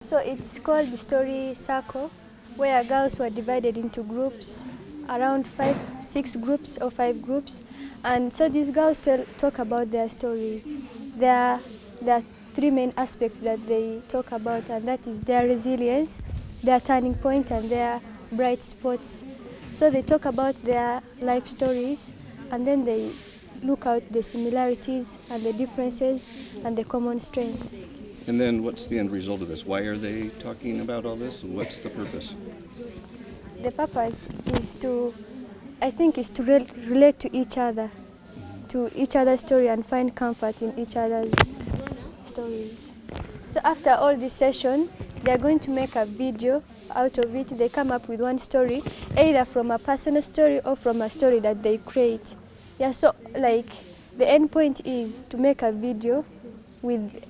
So it's called the Story Circle, where girls were divided into groups, around 6 groups or 5 groups, and so these girls talk about their stories. There are 3 main aspects that they talk about, and that is their resilience, their turning point, and their bright spots. So they talk about their life stories, and then they look out the similarities and the differences and the common strength. And then what's the end result of this? Why are they talking about all this, and what's the purpose? The purpose is to, I think, is to relate to each other's story, and find comfort in each other's stories. So after all this session, they are going to make a video out of it. They come up with one story, either from a personal story or from a story that they create. Yeah, so like the end point is to make a video with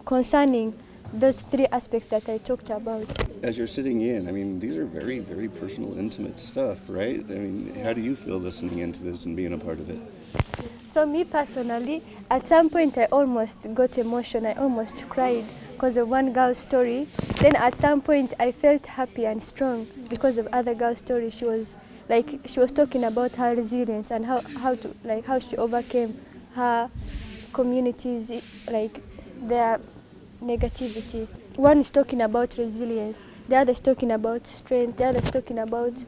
concerning those 3 aspects that I talked about. As you're sitting in, I mean, these are very, very personal, intimate stuff, right? I mean, how do you feel listening into this and being a part of it? So me personally, at some point I almost got emotional. I almost cried because of one girl's story. Then at some point I felt happy and strong because of other girl's story. She was talking about her resilience and how she overcame her communities, like their negativity. One is talking about resilience, the other is talking about strength, the other is talking about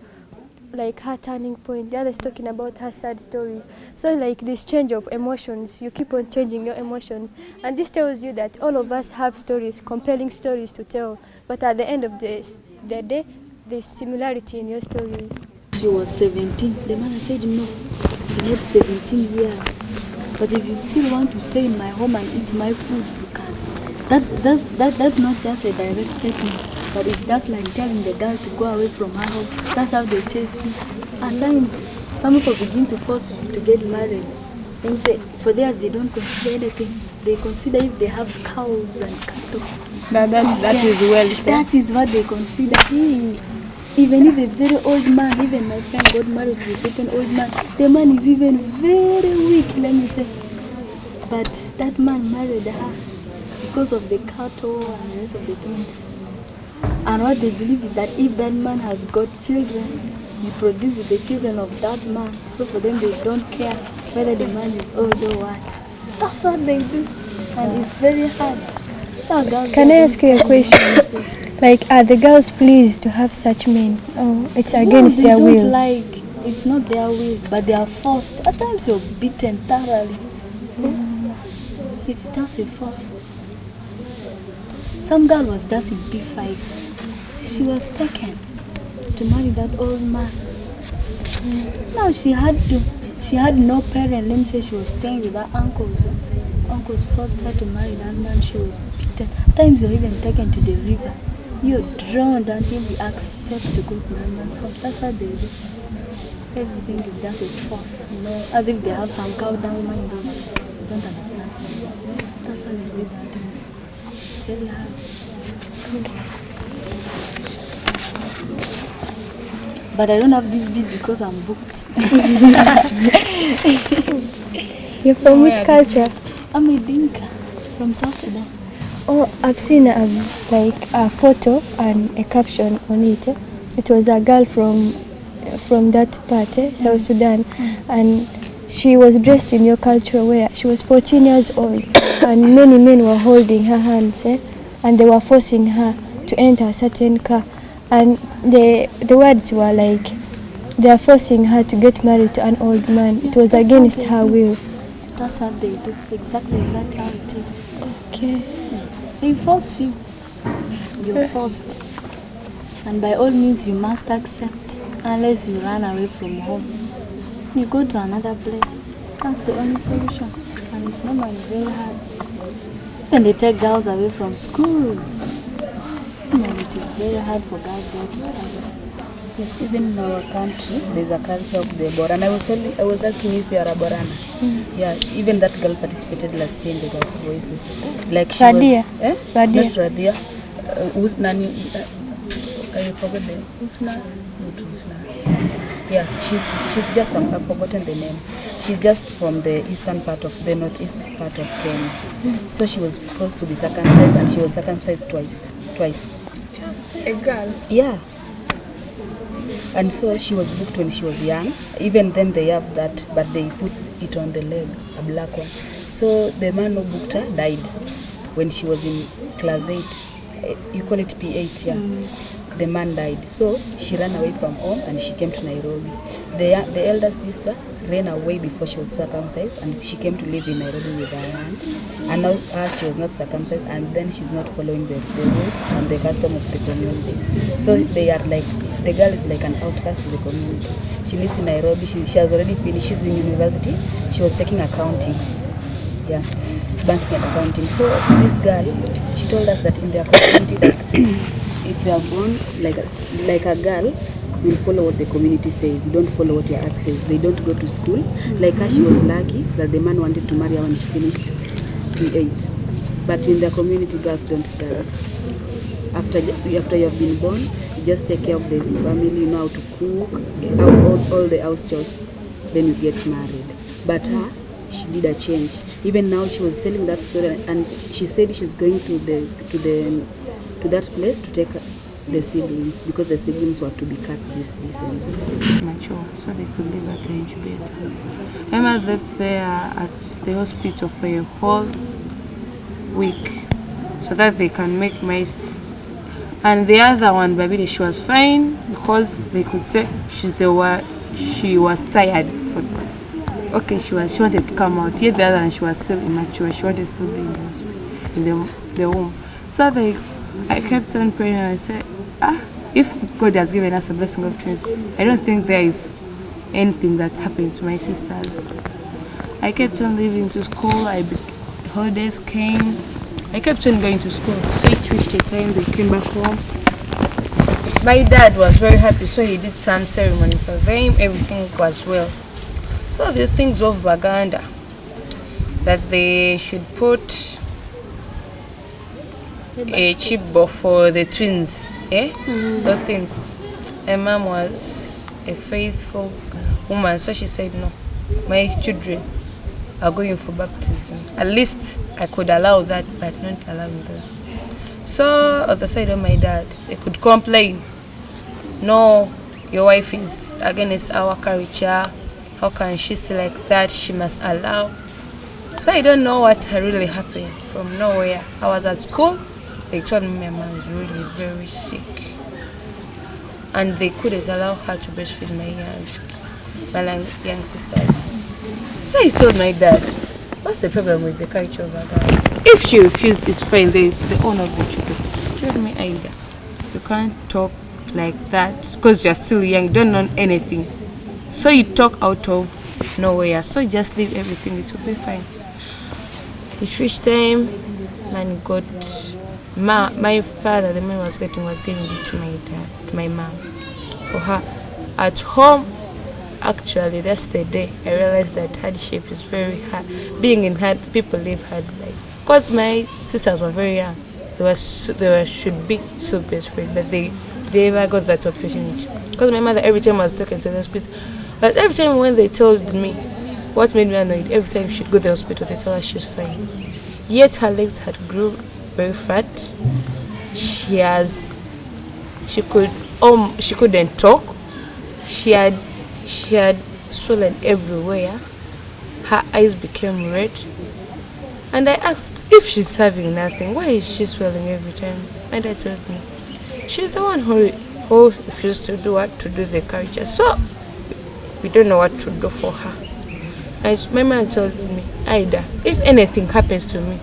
like her turning point, the other is talking about her sad stories. So like this change of emotions, you keep on changing your emotions, and this tells you that all of us have stories, compelling stories to tell, but at the end of the day, there's similarity in your stories. She was 17. The mother said, no, you need 17 years. But if you still want to stay in my home and eat my food, you can. That's not just a direct statement, but it's just like telling the girl to go away from her home. That's how they chase you. At times, some people begin to force you to get married. They say, for theirs, they don't consider anything. They consider if they have cows and cattle. That is wealth. That is what they consider. Even if a very old man, even my friend got married to a certain old man, the man is even very weak, let me say. But that man married her because of the cattle and the rest of the things. And what they believe is that if that man has got children, he produces the children of that man. So for them, they don't care whether the man is old or what. That's what they do. And it's very hard. Can I ask you a question? Like, are the girls pleased to have such men? Oh, it's against their will? It's not their will, but they are forced. At times you're beaten thoroughly. It's just a force. Some girl was just in P5. She was taken to marry that old man. Now she had no parent. Let me say she was staying with her uncles. Uncles forced her to marry that man. She was beaten. At times you're even taken to the river. You're drowned until you accept to go to that man's house. That's what they do. Everything is just a force, as if they have some cow down mind. You don't understand. That's how they do that things. Very hard. Okay. But I don't have this beat because I'm booked. You're from which culture? I'm a Dinka from South Sudan. Oh, I've seen a photo and a caption on it. It was a girl from that part, South Sudan, and she was dressed in your cultural wear. She was 14 years old, and many men were holding her hands, and they were forcing her to enter a certain car. And the words were like, they are forcing her to get married to an old man. It was against her will. That's what they do. Exactly, that's how it is. Okay. They force you. You're forced. And by all means, you must accept, unless you run away from home. You go to another place. That's the only solution. And it's normally very hard. When they take girls away from school, it is very hard for girls there to study. Yes, even in our country, there's a culture of the Borana. I was asking if you are a Borana. Yeah, even that girl participated last year in the Girls' Voices. Like she Radia. Was, Radia. Not Radia. I forgot the Usna. Not Usna. Yeah, she's just I've forgotten the name. She's just from the eastern part of the northeast part of Kenya. So she was supposed to be circumcised, and she was circumcised twice. twice. A girl. Yeah. And so she was booked when she was young. Even them they have that, but they put it on the leg, a black one. So the man who booked her died when she was in class 8. You call it P8, yeah. The man died. So she ran away from home and she came to Nairobi. The elder sister ran away before she was circumcised, and she came to live in Nairobi with her aunt. And now she was not circumcised, and then she's not following the rules and the custom of the community. So they are like, the girl is like an outcast to the community. She lives in Nairobi. She has already finished. She's in university. She was taking accounting. Yeah, banking and accounting. So this girl, she told us that in their community, that if you are born like a girl, you follow what the community says. You don't follow what your aunt says. They don't go to school. Like her, she was lucky that the man wanted to marry her when she finished P8. But in their community, girls don't study. After you have been born, you just take care of the family. You know how to cook, all the house chores. Then you get married. But her, she did a change. Even now, she was telling that story, and she said she's going to that place to take the siblings, because the siblings were to be cut this Mature, so they could live at the incubator. My mother lived there at the hospital for a whole week, so that they can make my. And the other one, baby, she was fine because they could say she was tired. Okay, she wanted to come out. Yet the other one, she was still immature. She wanted to still be in the womb. So I kept on praying, and I said, if God has given us a blessing of twins, I don't think there is anything that's happened to my sisters. I kept on leaving to school. Holidays came. I kept on going to school. So it reached a time they came back home. My dad was very happy, so he did some ceremony for them. Everything was well. So the things of Baganda, that they should put a chipbo for the twins, those things. My mom was a faithful woman, so she said, no, my children are going for baptism. At least I could allow that, but not allowing those. So on the side of my dad, they could complain, no, your wife is against our culture. How can she say like that? She must allow. So I don't know what really happened from nowhere. I was at school. They told me my mom is really very sick, and they couldn't allow her to breastfeed my young sisters. So I told my dad, what's the problem with the culture of our dad? If she refuses, it's fine. There is the honor of the children. She told me, Aida, you can't talk like that because you're still young, don't know anything. So you talk out of nowhere. So just leave everything, it will be fine. It reached time, man got my father, the man was giving it to my dad, to my mom, for her. At home, actually, that's the day I realized that hardship is very hard. Being in hard, people live hard life. Because my sisters were very young, they should be so breastfed, but they never got that opportunity. Because my mother, every time I was taken to the hospital, but every time when they told me, what made me annoyed, every time she'd go to the hospital, they told her she's fine. Yet her legs had grew very fat. She couldn't talk. She had swollen everywhere. Her eyes became red. And I asked if she's having nothing, why is she swelling every time? My dad told me she's the one who refused to do the culture. So we don't know what to do for her. And my mom told me, Aida, if anything happens to me,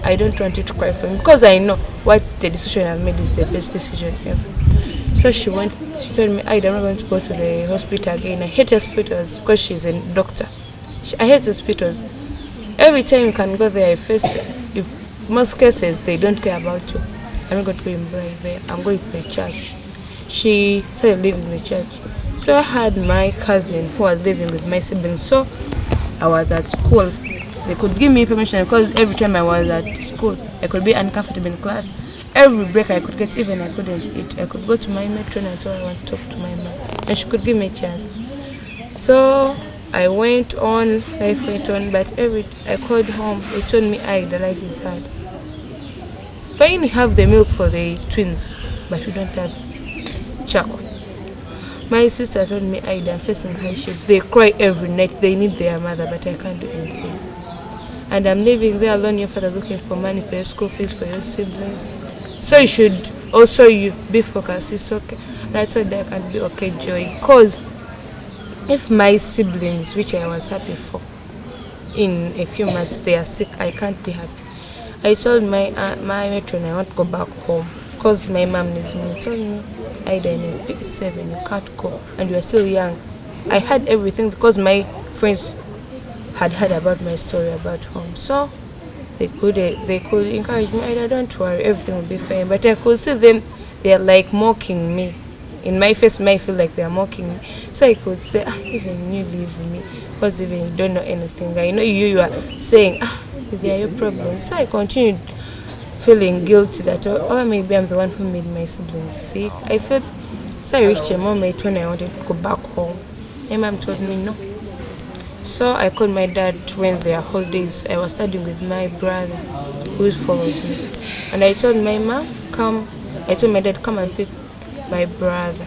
I don't want you to cry for me, because I know what the decision I've made is the best decision ever. So she told me, Aida, I'm not going to go to the hospital again. I hate hospitals because she's a doctor. I hate hospitals. Every time you can go there, if most cases they don't care about you, I'm not going to go there. I'm going to the church. She started living in the church. So I had my cousin who was living with my siblings. So I was at school. They could give me information because every time I was at school, I could be uncomfortable in class. Every break I could get, even I couldn't eat. I could go to my matron and tell her I want to talk to my mom, and she could give me a chance. So I went on, life went on, but I called home. They told me, the life is hard. fine, we have the milk for the twins, but we don't have charcoal. My sister told me, Ida, I'm facing hardship. They cry every night. They need their mother, but I can't do anything. And I'm living there alone. Your father looking for money for your school fees for your siblings. So you should also be focused. It's okay. And I told her I can't be okay, Joy, because if my siblings, which I was happy for, in a few months they are sick, I can't be happy. I told my matron I want to go back home because my mom needs me. She told me, Ida, in 7 you can't go and you are still young. I had everything because my friends had heard about my story about home, so they could encourage me. Ida, don't worry, everything will be fine. But I could see them, they are like mocking me. In my face, I feel like they are mocking me. So I could say, even you leave me, because even you don't know anything. I know you are saying, they are your problems. So I continued feeling guilty that, maybe I'm the one who made my siblings sick. I felt, so I reached a moment when I wanted to go back home. My mom told me no. So I called my dad when there are holidays. I was studying with my brother who follows me. And I told my mom, I told my dad, come and pick my brother.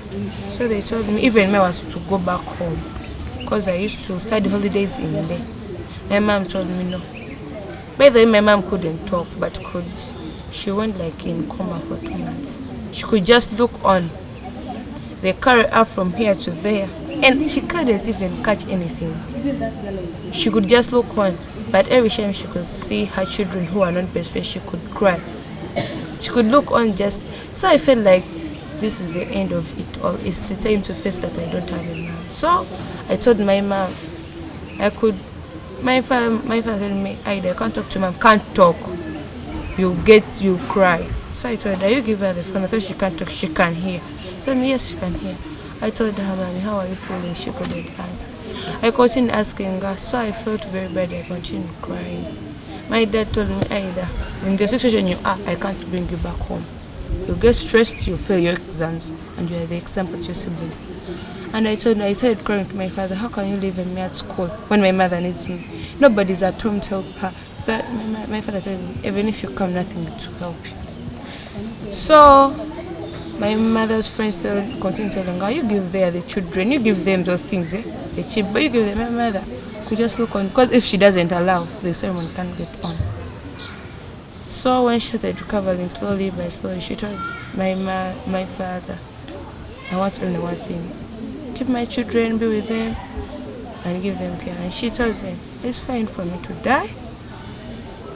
So they told me, even I was to go back home because I used to study holidays in there. My mom told me no. By the way, my mom couldn't talk, but she went like in coma for 2 months. She could just look on. They carried her from here to there, and she couldn't even catch anything. She could just look on, but every time she could see her children who are not breastfed, she could cry. She could look on just. So I felt like this is the end of it all. It's the time to face that I don't have a mom. So I told my mom my father told me, Ida, I can't talk to mom. Can't talk. You cry. So I told her, you give her the phone. I thought she can't talk, she can hear. She told me, yes, she can hear. I told her, Mommy, how are you feeling? She couldn't answer. I continued asking her, so I felt very bad. I continued crying. My dad told me, Ida, in the situation you are, I can't bring you back home. You get stressed, you fail your exams, and you are the example to your siblings. And I started crying to my father, how can you leave me at school when my mother needs me? Nobody's at home to help her. That my father told me, even if you come, nothing to help you. So my mother's friends continue telling her, you give the children, you give them those things, the cheap, but you give them. My mother could just look on, because if she doesn't allow, the ceremony can't get on. So when she started recovering slowly by slowly, she told my father, I want only one thing, keep my children, be with them, and give them care. And she told them, it's fine for me to die,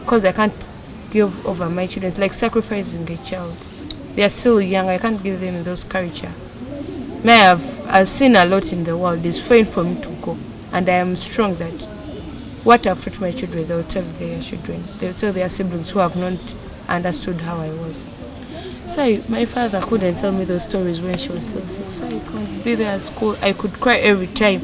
because I can't give over my children. It's like sacrificing a child. They are still young, I can't give them those culture. I've seen a lot in the world. It's fine for me to go, and I am strong that what I've taught my children, they will tell their children. They will tell their siblings who have not understood how I was. So my father couldn't tell me those stories when she was so sick. So I couldn't be there at school. I could cry every time.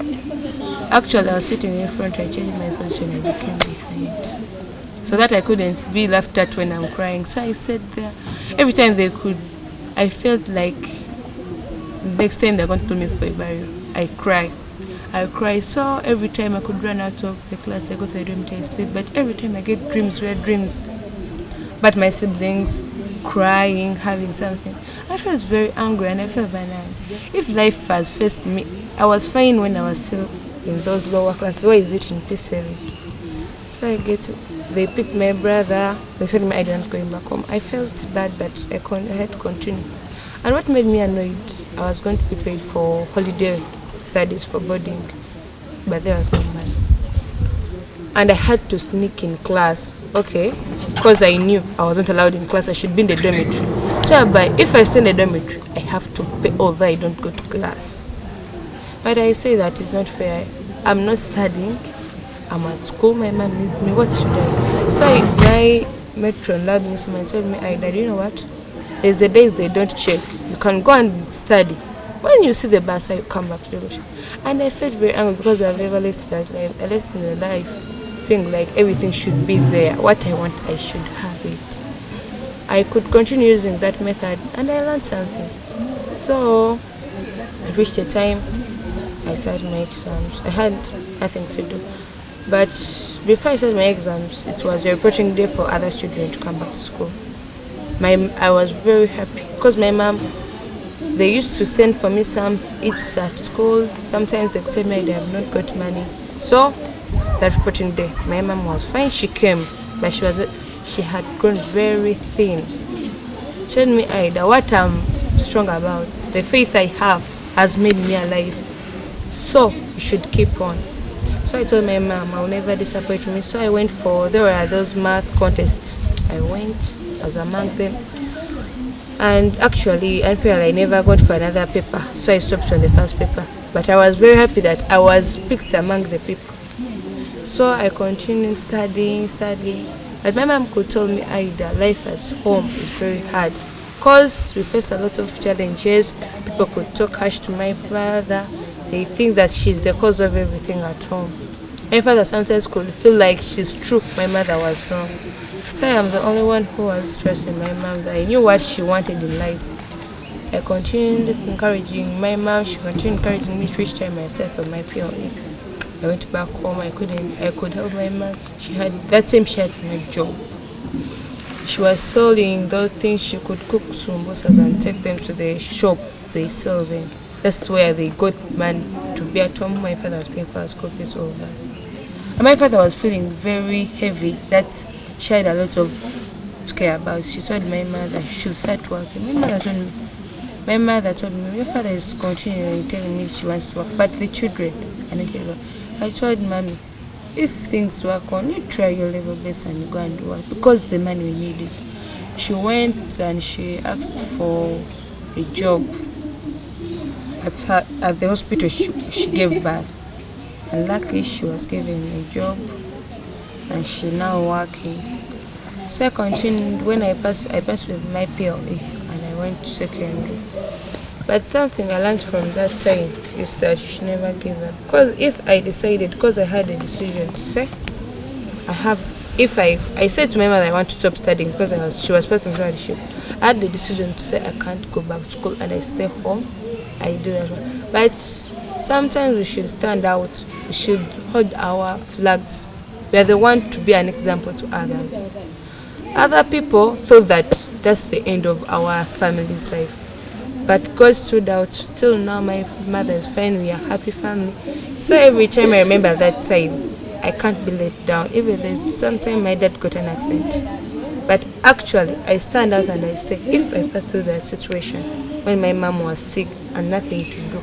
Actually, I was sitting in front. I changed my position. I became behind, so that I couldn't be laughed at when I'm crying. So I sat there. Every time they could, I felt like next time they're going to put me for a burial. I cry. So every time I could run out of the class, I go to the room to sleep. But every time I get weird dreams. But my siblings crying, having something. I felt very angry and I felt banana. If life has faced me, I was fine when I was still in those lower classes. Why is it in P7? So they picked my brother. They told me I didn't going back home. I felt bad, but I had to continue. And what made me annoyed, I was going to be paid for holiday studies for boarding, but there was no money. And I had to sneak in class, because I knew I wasn't allowed in class. I should be in the dormitory. So if I stay in the dormitory, I have to pay, although I don't go to class. But I say that is not fair. I'm not studying. I'm at school. My mom needs me. What should I do? So my matron loved me so much. Told me, Ida, you know what? There's the days they don't check. You can go and study. When you see the bus, you come back to the room. And I felt very angry because I've never left that life. I left in the life thing like everything should be there. What I want, I should have it. I could continue using that method, and I learned something. So I reached a time I started my exams. I had nothing to do. But before I started my exams, it was a reporting day for other children to come back to school. I was very happy because my mom, they used to send for me some eats at school. Sometimes they could tell me they have not got money. So that reporting day, my mom was fine. She came, but she had grown very thin. She told me, Ida, what I'm strong about, the faith I have has made me alive. So you should keep on. So I told my mom, I'll never disappoint me. So I went there were those math contests. I went, I was among them. And actually, unfairly, I never got for another paper. So I stopped on the first paper. But I was very happy that I was picked among the people. So I continued studying. But my mom could tell me, Ida, life at home is very hard. Because we faced a lot of challenges. People could talk harsh to my father. They think that she's the cause of everything at home. My father sometimes could feel like she's true, my mother was wrong. So I am the only one who was trusting my mom, that I knew what she wanted in life. I continued encouraging my mom, she continued encouraging me to reach time myself for my PLE. I went back home, I could help my mom. She had my job. She was selling those things. She could cook samosas and take them to the shop, they sell them. That's where they got money to be at home. My father was paying for our school fees, all of us. And my father was feeling very heavy. That she had a lot of to care about. She told my mother she should start working. My mother told me, your father is continually telling me she wants to work, but the children are not able. I told mommy, if things work on, you try your level best and you go and do work, because the money we needed. She went and she asked for a job at the hospital she gave birth, and luckily she was given a job and she now working. So I continued. When I passed with my PLE and I went to secondary. But something I learned from that time is that you should never give up. Because if I decided, because I had a decision to say, I said to my mother I want to stop studying because she was passing through the ship. I had the decision to say I can't go back to school and I stay home. I do that one. But sometimes we should stand out. We should hold our flags. We are the one to be an example to others. Other people thought that that's the end of our family's life. But God stood out. Till now my mother is fine. We are a happy family. So every time I remember that time, I can't be let down. Even there's sometimes my dad got an accident. But actually, I stand out and I say, if I pass through that situation, when my mom was sick and nothing to do,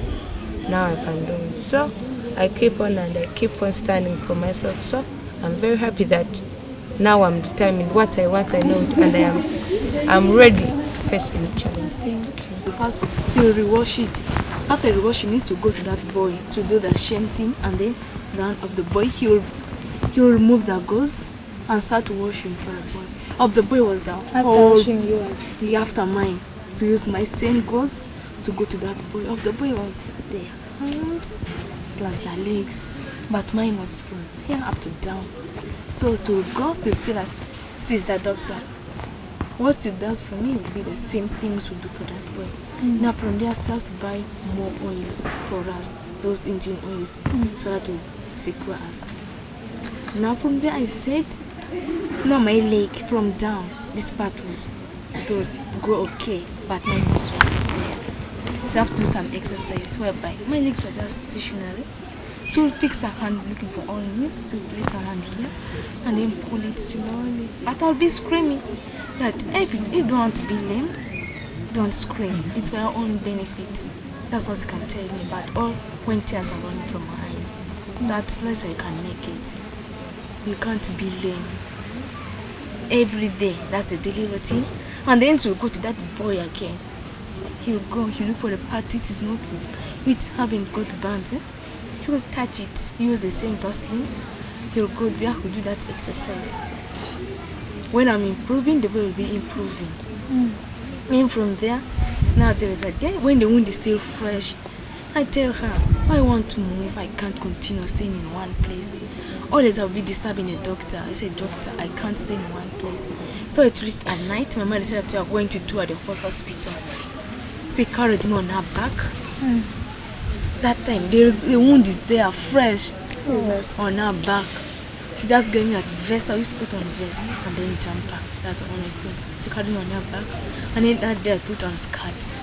now I can do it. So I keep on and I keep on standing for myself. So I'm very happy that now I'm determined what I want, I know it, and I'm ready to face any challenge. Thank you. First, to rewash it. After rewash, you need to go to that boy to do the same thing, and then of the boy, he will remove the gauze and start washing for the boy. Of the boy was down. After washing yours. After mine, to use my same gauze to go to that boy. Of the boy was the hands plus the legs, but mine was from here up to down. So go, so tell us, she's the doctor. What she does for me will be the same things we do for that boy. Now from there, she has to buy more oils for us, those engine oils, so that will secure us. Now from there, I said, now my leg from down, this part those grow okay, but mine was there. So I have to do some exercise whereby my legs were just stationary. So we'll fix her hand looking for all means. So we'll place her hand here and then pull it slowly. But I'll be screaming that if you don't want to be lame, don't scream. It's for your own benefit. That's what you can tell me. But all when tears are running from my eyes, that's less you can make it. You can't be lame. Every day, that's the daily routine. And then we'll go to that boy again. He'll go, he'll look for the part which is not which haven't got burned. He will touch it, use the same Vaseline. He'll go there, he'll do that exercise. When I'm improving, the boy will be improving. And from there, now there is a day when the wound is still fresh. I tell her, I want to move, I can't continue staying in one place. Always I'll be disturbing the doctor. I said, doctor, I can't stay in one place. So it reached at night, my mother said that we are going to tour the whole hospital. She carried me on her back. That time, the wound is there, fresh, on her back. She just gave me a vest. I used to put on vest and then jumper. That's all I put. She carried me on her back. And then that day I put on skirts,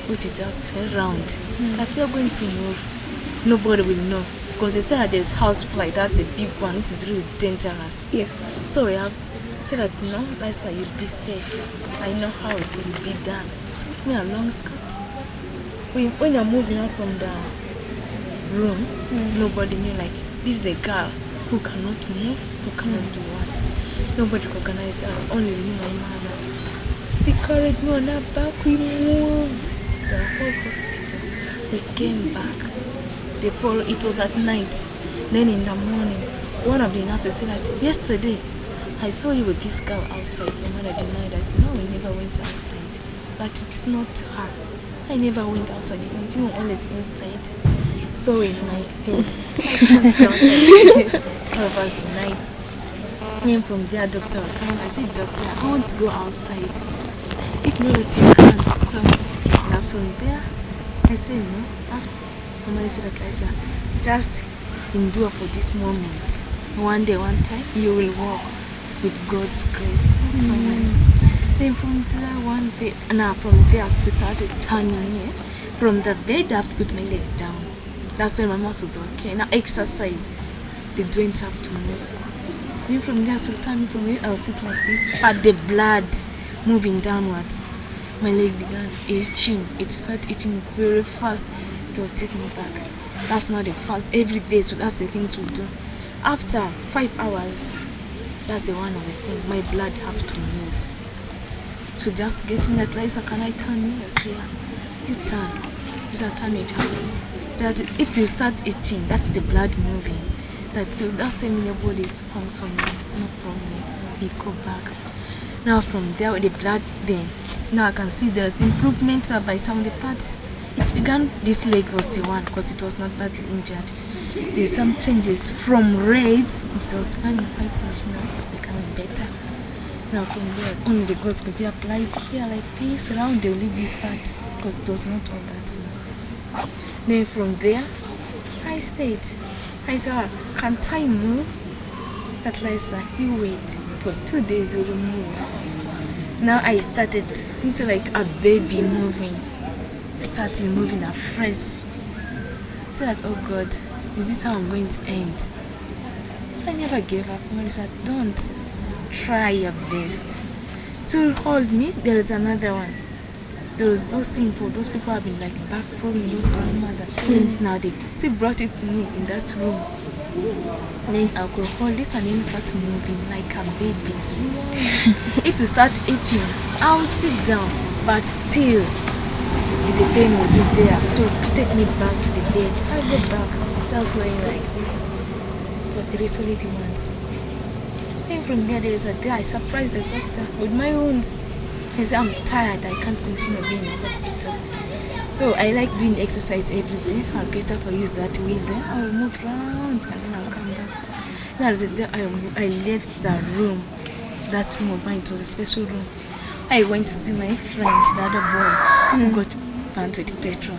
which is just round. That we are going to move. Nobody will know. Because they say that there's house fly, that's the big one, which is really dangerous. Yeah. So we have to say that, no, last time you'll be safe. I know how it will be done. So put me a long skirt. When you're moving out from the room, nobody knew, like, this is the girl who cannot move, who cannot do what. Nobody recognized us, only me, my mother. She carried me on her back, we moved the whole hospital. We came back. It was at night. Then in the morning, one of the nurses said that, yesterday, I saw you with this girl outside. My mother denied that, no, we never went outside. That it's not her. I never went outside. You can see me always inside. So in my things, I can't go outside. All of us denied. Came from there, doctor. I said, doctor, I want to go outside. If not, that you can't. So now from there, I said, no. After, my mother said, Aisha, just endure for this moment. One day, one time, you will walk with God's grace. Then from there, one day, now from there, I started turning here. From the bed, I have to put my leg down. That's when my muscles are okay. Now exercise, they don't have to move. Then from there, Sultan, from here, I'll sit like this. But the blood moving downwards, my leg began itching. It started itching very fast. It will take me back. That's not the fast. Every day, so that's the thing to do. After 5 hours, that's the one of the thing. My blood have to move. So just get me that Lisa, can I turn you? I say, yeah. You turn. Is that turn it? That if you start itching, that's the blood moving. That's time your body is functioning. No problem. We go back. Now from there with the blood, then now I can see there's improvement by some of the parts. It began, this leg was the one because it was not badly injured. There's some changes from red, it was becoming whitish now, becoming better. Now from there, only the gloves could be applied here like this, around the leave this part because it was not all that now. Then from there, I stayed. I thought, can't I move? That Lisa, you wait for 2 days, you will move. Now I started, it's like a baby moving. Started moving afresh. So that, oh God, is this how I'm going to end? I never gave up. I said, don't. Try your best. So hold me, there is another one. There was those things for those people have been like back probing those grandmother. Now they brought it to me in that room. Then I could hold it and then start moving like a baby. If you start itching, I'll sit down, but still the pain will be there. So take me back to the bed. I'll go back, just lying like this for 3 solid months. Then from there is a day I surprised the doctor with my wounds. I said, I'm tired, I can't continue being in the hospital. So I like doing exercise every day. I'll get up, I'll use that wheel there, I'll move around and then I'll come back. Now the day I left the room, that room of mine, it was a special room. I went to see my friend, the other boy, who got burnt with petrol.